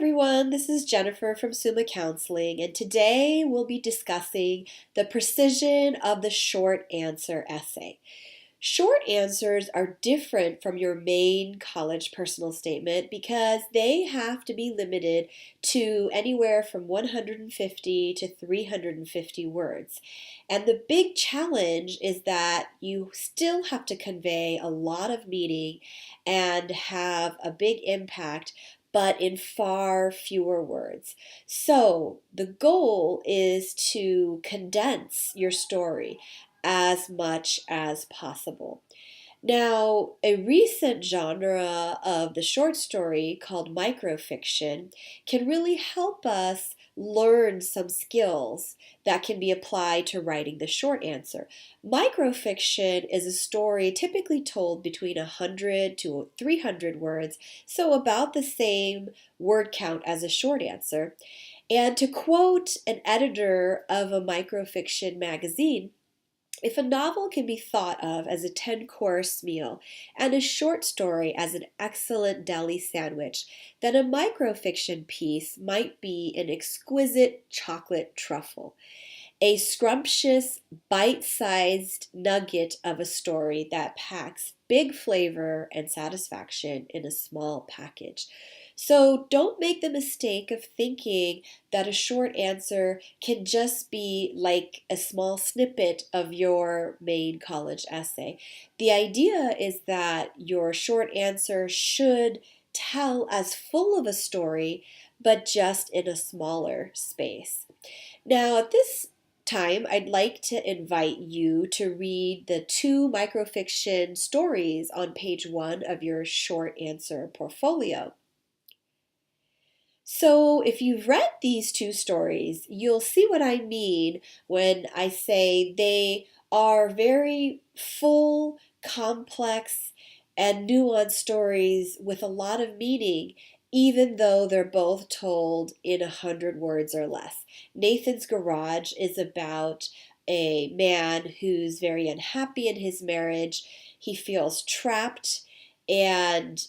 everyone, this is Jennifer from Summa Counseling, and today we'll be discussing the precision of the short answer essay. Short answers are different from your main college personal statement because they have to be limited to anywhere from 150 to 350 words. And the big challenge is that you still have to convey a lot of meaning and have a big impact, but in far fewer words. So the goal is to condense your story as much as possible. Now, a recent genre of the short story called microfiction can really help us learn some skills that can be applied to writing the short answer. Microfiction is a story typically told between 100 to 300 words, so about the same word count as a short answer. And to quote an editor of a microfiction magazine, if a novel can be thought of as a 10-course meal and a short story as an excellent deli sandwich, then a microfiction piece might be an exquisite chocolate truffle, a scrumptious, bite-sized nugget of a story that packs big flavor and satisfaction in a small package. So don't make the mistake of thinking that a short answer can just be like a small snippet of your main college essay. The idea is that your short answer should tell as full of a story, but just in a smaller space. Now, at this time, I'd like to invite you to read the two microfiction stories on page 1 of your short answer portfolio. So, if you've read these two stories, you'll see what I mean when I say they are very full, complex, and nuanced stories with a lot of meaning, even though they're both told in 100 words or less. Nathan's Garage is about a man who's very unhappy in his marriage. He feels trapped and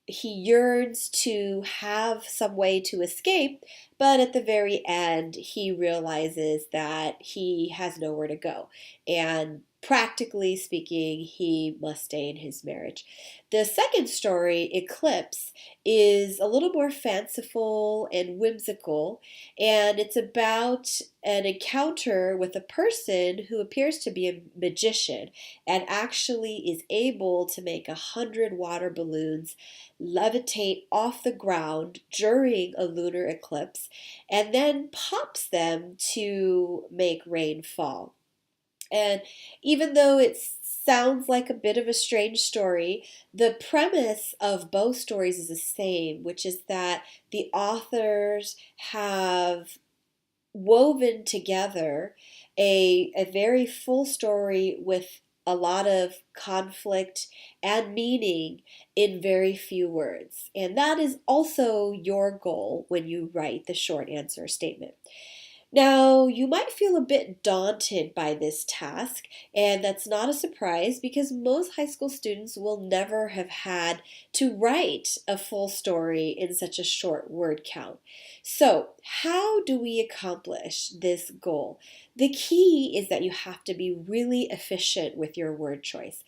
he yearns to have some way to escape, but at the very end, he realizes that he has nowhere to go. And practically speaking, he must stay in his marriage. The second story, Eclipse, is a little more fanciful and whimsical, and it's about an encounter with a person who appears to be a magician and actually is able to make 100 water balloons levitate off the ground during a lunar eclipse and then pops them to make rain fall. And even though it sounds like a bit of a strange story, the premise of both stories is the same, which is that the authors have woven together a very full story with a lot of conflict and meaning in very few words. And that is also your goal when you write the short answer statement. Now, you might feel a bit daunted by this task, and that's not a surprise because most high school students will never have had to write a full story in such a short word count. So, how do we accomplish this goal? The key is that you have to be really efficient with your word choice,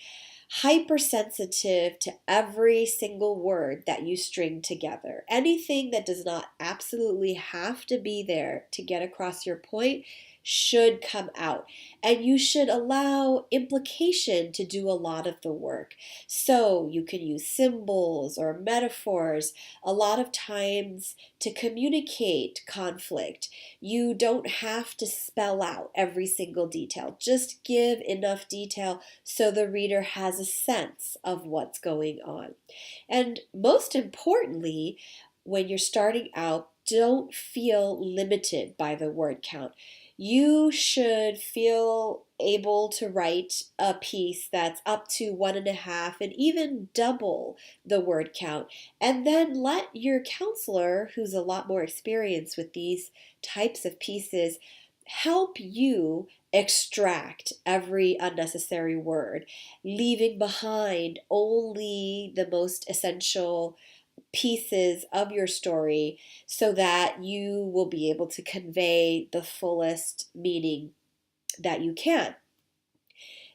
hypersensitive to every single word that you string together. Anything that does not absolutely have to be there to get across your point should come out. And you should allow implication to do a lot of the work. So you can use symbols or metaphors a lot of times to communicate conflict. You don't have to spell out every single detail. Just give enough detail so the reader has a sense of what's going on. And most importantly, when you're starting out, don't feel limited by the word count. You should feel able to write a piece that's up to 1.5 and even double the word count. And then let your counselor, who's a lot more experienced with these types of pieces, help you extract every unnecessary word, leaving behind only the most essential pieces of your story so that you will be able to convey the fullest meaning that you can.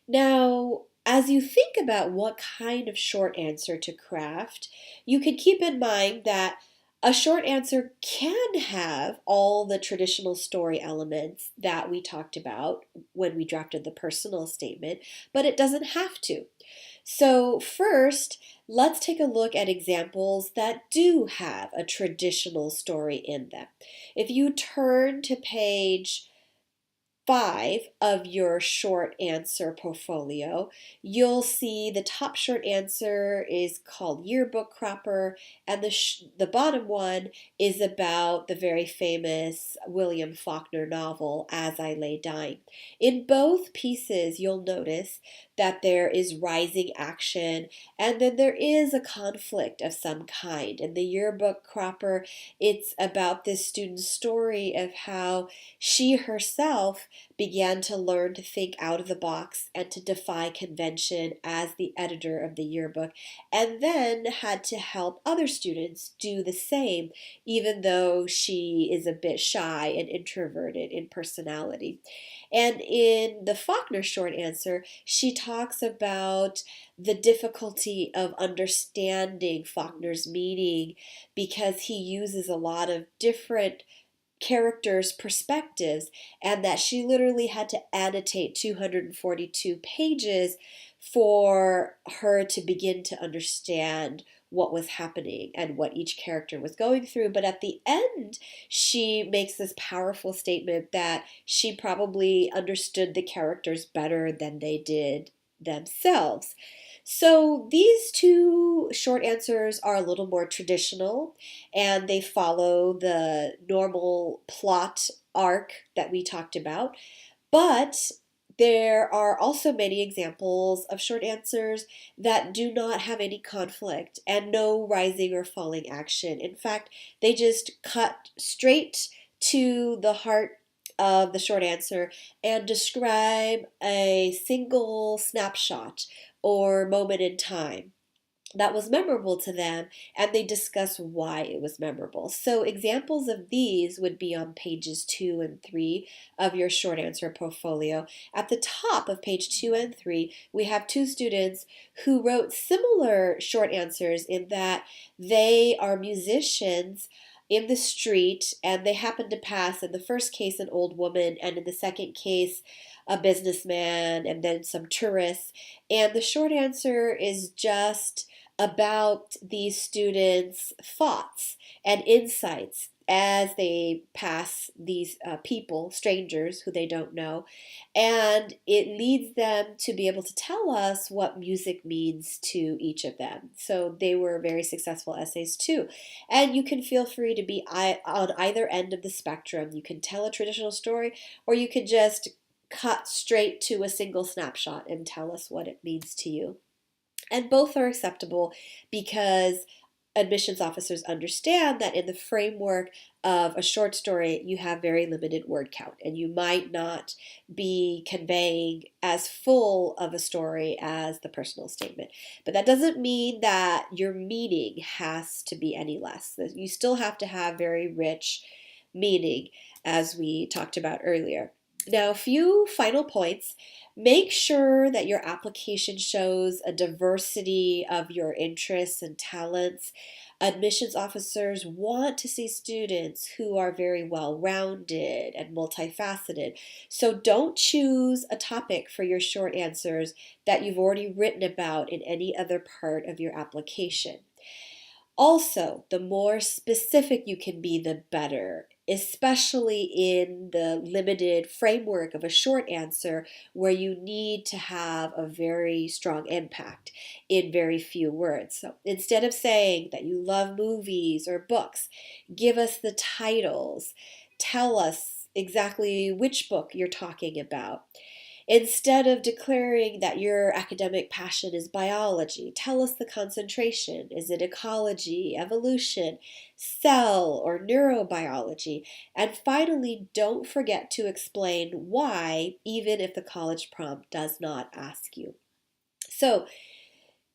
Now, as you think about what kind of short answer to craft, you can keep in mind that a short answer can have all the traditional story elements that we talked about when we drafted the personal statement, but it doesn't have to. So, first, let's take a look at examples that do have a traditional story in them. If you turn to page 5 of your short answer portfolio, you'll see the top short answer is called Yearbook Cropper, and the bottom one is about the very famous William Faulkner novel, As I Lay Dying. In both pieces, you'll notice that there is rising action, and then there is a conflict of some kind. In the Yearbook Cropper, it's about this student's story of how she herself began to learn to think out of the box and to defy convention as the editor of the yearbook, and then had to help other students do the same, even though she is a bit shy and introverted in personality. And in the Faulkner short answer, she talks about the difficulty of understanding Faulkner's meaning because he uses a lot of different characters' perspectives, and that she literally had to annotate 242 pages for her to begin to understand what was happening and what each character was going through. But at the end, she makes this powerful statement that she probably understood the characters better than they did themselves. So these two short answers are a little more traditional, and they follow the normal plot arc that we talked about. But there are also many examples of short answers that do not have any conflict and no rising or falling action. In fact, they just cut straight to the heart of the short answer and describe a single snapshot or moment in time that was memorable to them, and they discuss why it was memorable. So examples of these would be on pages 2 and 3 of your short answer portfolio. At the top of page 2 and 3, we have two students who wrote similar short answers in that they are musicians in the street, and they happen to pass, in the first case, an old woman, and in the second case, a businessman, and then some tourists. And the short answer is just about these students' thoughts and insights as they pass these people, strangers who they don't know. And it leads them to be able to tell us what music means to each of them. So they were very successful essays too. And you can feel free to be on either end of the spectrum. You can tell a traditional story, or you can just cut straight to a single snapshot and tell us what it means to you. And both are acceptable because admissions officers understand that in the framework of a short story, you have very limited word count, and you might not be conveying as full of a story as the personal statement. But that doesn't mean that your meaning has to be any less. You still have to have very rich meaning, as we talked about earlier. Now, a few final points. Make sure that your application shows a diversity of your interests and talents. Admissions officers want to see students who are very well-rounded and multifaceted. So don't choose a topic for your short answers that you've already written about in any other part of your application. Also, the more specific you can be, the better, especially in the limited framework of a short answer where you need to have a very strong impact in very few words. So instead of saying that you love movies or books, give us the titles. Tell us exactly which book you're talking about. Instead of declaring that your academic passion is biology, tell us the concentration. Is it ecology, evolution, cell, or neurobiology? And finally, don't forget to explain why, even if the college prompt does not ask you. So,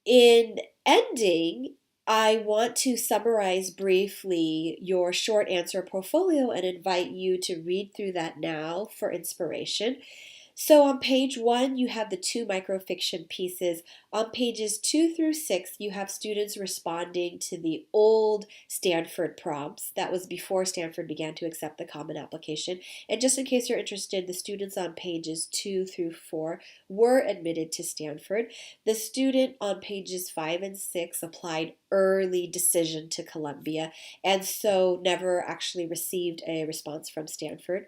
in ending, I want to summarize briefly your short answer portfolio and invite you to read through that now for inspiration. So on page 1, you have the 2 microfiction pieces. On pages 2 through 6, you have students responding to the old Stanford prompts. That was before Stanford began to accept the Common Application. And just in case you're interested, the students on pages 2 through 4 were admitted to Stanford. The student on pages 5 and 6 applied early decision to Columbia and so never actually received a response from Stanford.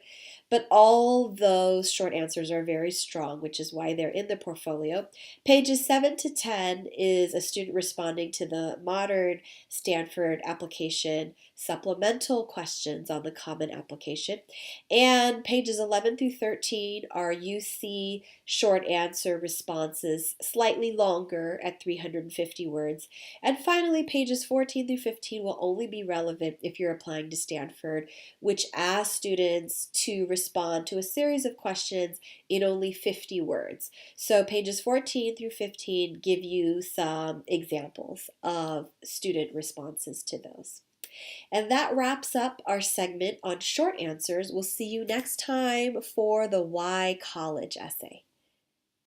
But all those short answers are very strong, which is why they're in the portfolio. Pages 7 to 10 is a student responding to the modern Stanford application supplemental questions on the Common Application. And pages 11 through 13 are UC short answer responses, slightly longer at 350 words. And finally, pages 14 through 15 will only be relevant if you're applying to Stanford, which asks students to respond to a series of questions in only 50 words. So pages 14 through 15 give you some examples of student responses to those. And that wraps up our segment on short answers. We'll see you next time for the Why College essay.